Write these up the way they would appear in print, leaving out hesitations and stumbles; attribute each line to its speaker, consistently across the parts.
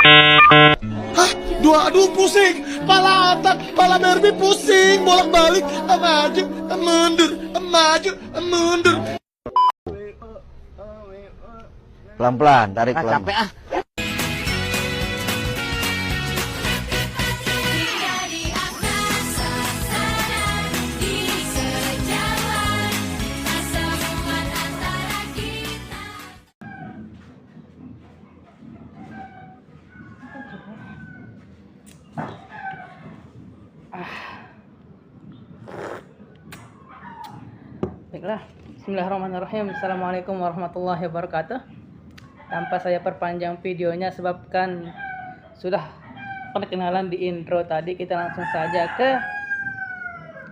Speaker 1: Hah? Aduh pusing, pala otak, pala Barbie pusing, bolak-balik, maju, mundur, maju, mundur.
Speaker 2: Pelan-pelan, tarik pelan.
Speaker 3: Capek ah. Baiklah, bismillahirrahmanirrahim. Assalamualaikum warahmatullahi wabarakatuh. Tanpa saya perpanjang videonya sebabkan sudah perkenalan di intro tadi, kita langsung saja ke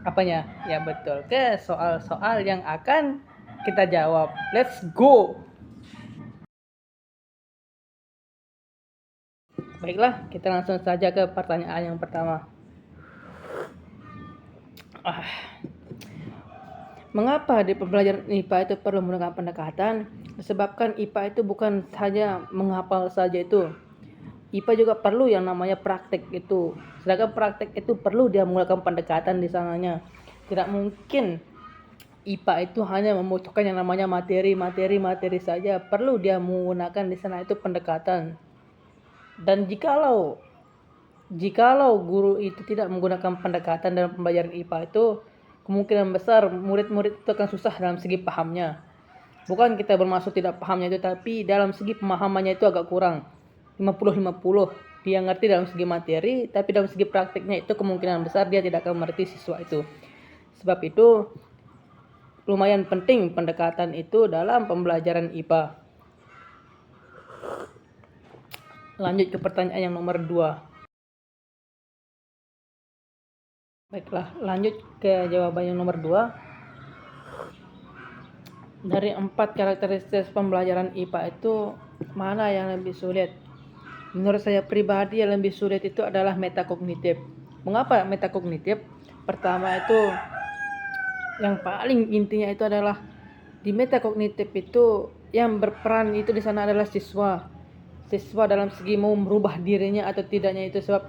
Speaker 3: apanya? Ya betul, ke soal-soal yang akan kita jawab. Let's go. Baiklah, kita langsung saja ke pertanyaan yang pertama. Mengapa di pembelajaran IPA itu perlu menggunakan pendekatan? Disebabkan IPA itu bukan saja menghafal saja itu. IPA juga perlu yang namanya praktek itu. Sedangkan praktek itu perlu dia menggunakan pendekatan di sananya. Tidak mungkin IPA itu hanya membutuhkan yang namanya materi saja. Perlu dia menggunakan di sana itu pendekatan. Dan jikalau guru itu tidak menggunakan pendekatan dalam pembelajaran IPA itu, kemungkinan besar murid-murid itu akan susah dalam segi pahamnya. Bukan kita bermaksud tidak pahamnya itu, tapi dalam segi pemahamannya itu agak kurang. 50-50. Dia ngerti dalam segi materi, tapi dalam segi praktiknya itu kemungkinan besar dia tidak akan mengerti siswa itu. Sebab itu lumayan penting pendekatan itu dalam pembelajaran IPA. Lanjut ke pertanyaan yang nomor 2. Baiklah, lanjut ke jawaban yang nomor 2. Dari 4 karakteristik pembelajaran IPA itu, mana yang lebih sulit? Menurut saya pribadi yang lebih sulit itu adalah metakognitif. Mengapa metakognitif? Pertama itu, yang paling intinya itu adalah di metakognitif itu yang berperan itu di sana adalah siswa. Siswa dalam segi mau merubah dirinya atau tidaknya itu. Sebab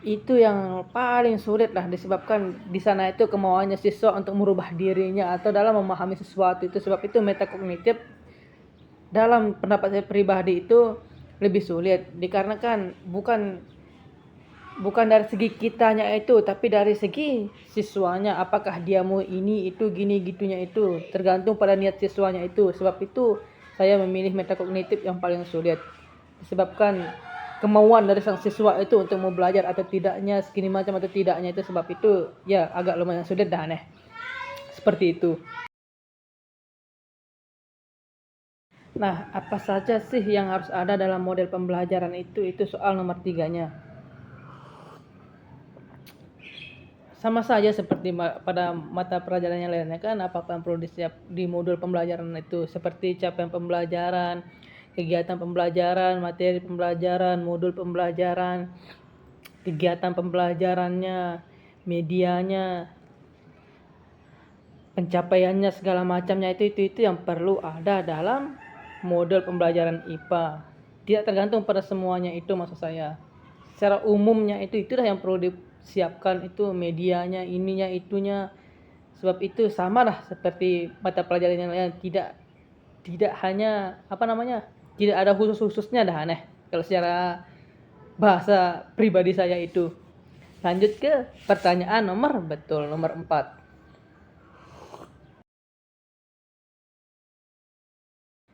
Speaker 3: itu yang paling sulit lah, disebabkan di sana itu kemauannya siswa untuk merubah dirinya atau dalam memahami sesuatu itu. Sebab itu metakognitif dalam pendapat saya pribadi itu lebih sulit, dikarenakan bukan dari segi kitanya itu, tapi dari segi siswanya. Apakah dia mau ini itu gini gitunya itu tergantung pada niat siswanya itu. Sebab itu saya memilih metakognitif yang paling sulit, disebabkan kemauan dari sang siswa itu untuk mau belajar atau tidaknya, segini macam atau tidaknya itu. Sebab itu ya agak lumayan sulit dah aneh. Seperti itu. Nah, apa saja sih yang harus ada dalam model pembelajaran itu? Itu soal nomor 3-nya. Sama saja seperti pada mata pelajaran yang lainnya kan, apa-apa yang perlu disiap di modul pembelajaran itu, seperti capaian pembelajaran, kegiatan pembelajaran, materi pembelajaran, modul pembelajaran, kegiatan pembelajarannya, medianya, pencapaiannya, segala macamnya itu yang perlu ada dalam model pembelajaran IPA. Tidak tergantung pada semuanya itu, maksud saya. Secara umumnya itulah yang perlu disiapkan itu, medianya, ininya, itunya. Sebab itu samalah seperti mata pelajaran yang lain, tidak hanya tidak ada khususnya dah aneh kalau secara bahasa pribadi saya itu. Lanjut ke pertanyaan nomor 4.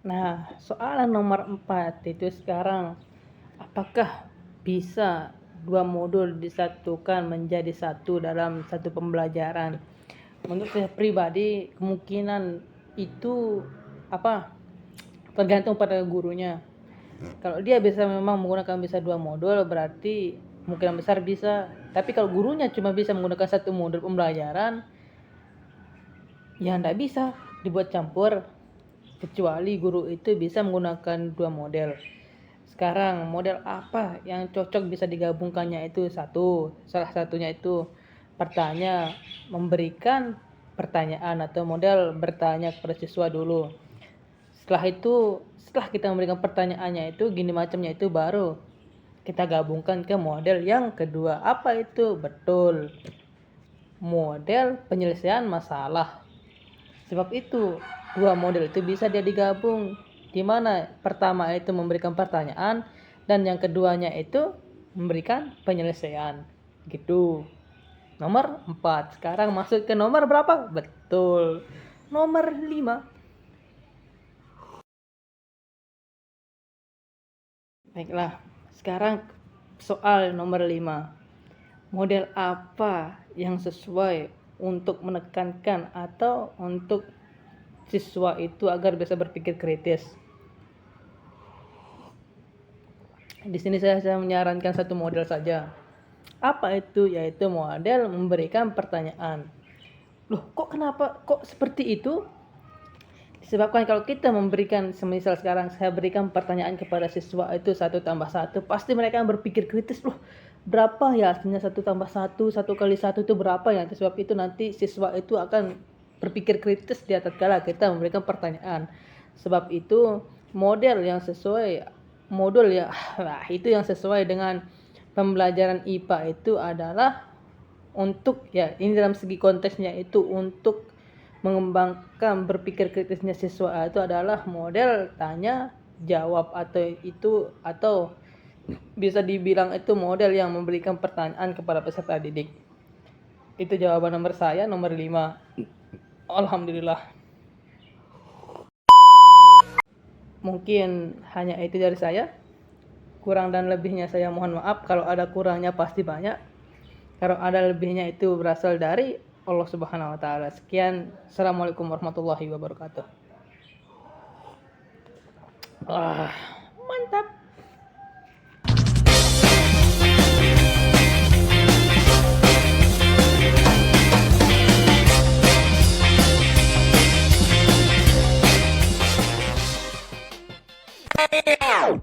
Speaker 3: Nah, soalan nomor 4 itu sekarang, apakah bisa 2 modul disatukan menjadi satu dalam satu pembelajaran? Menurut saya pribadi kemungkinan itu tergantung pada gurunya. Kalau dia bisa memang menggunakan bisa 2 modul, berarti kemungkinan besar bisa. Tapi kalau gurunya cuma bisa menggunakan satu modul pembelajaran, ya tidak bisa dibuat campur, kecuali guru itu bisa menggunakan 2 model. Sekarang model apa yang cocok bisa digabungkannya itu salah satunya itu memberikan pertanyaan atau model bertanya kepada siswa dulu. Setelah kita memberikan pertanyaannya itu gini macamnya itu, baru kita gabungkan ke model yang kedua. Apa itu? Betul, model penyelesaian masalah. Sebab itu dua model itu bisa dia digabung, di mana pertama itu memberikan pertanyaan dan yang keduanya itu memberikan penyelesaian gitu. Nomor 4. Sekarang masuk ke nomor berapa? Betul, nomor 5. Baiklah, sekarang soal nomor 5. Model apa yang sesuai untuk menekankan atau untuk siswa itu agar bisa berpikir kritis? Di sini saya menyarankan satu model saja. Apa itu? Yaitu model memberikan pertanyaan. Loh, kok seperti itu? Disebabkan kalau kita memberikan, semisal sekarang saya berikan pertanyaan kepada siswa itu 1+1, pasti mereka berpikir kritis. Loh, berapa ya artinya 1+1, 1 kali 1 itu berapa ya? Sebab itu nanti siswa itu akan berpikir kritis di atas kala kita memberikan pertanyaan. Sebab itu model yang sesuai itu yang sesuai dengan pembelajaran IPA itu adalah untuk, ya ini dalam segi konteksnya itu untuk mengembangkan berpikir kritisnya siswa itu adalah model tanya jawab, atau bisa dibilang itu model yang memberikan pertanyaan kepada peserta didik. Itu jawaban nomor saya, nomor 5. Alhamdulillah. Mungkin hanya itu dari saya. Kurang dan lebihnya saya mohon maaf. Kalau ada kurangnya pasti banyak. Kalau ada lebihnya itu berasal dari Allah Subhanahu wa taala. Sekian. Assalamualaikum warahmatullahi wabarakatuh. Mantap.
Speaker 4: Ow!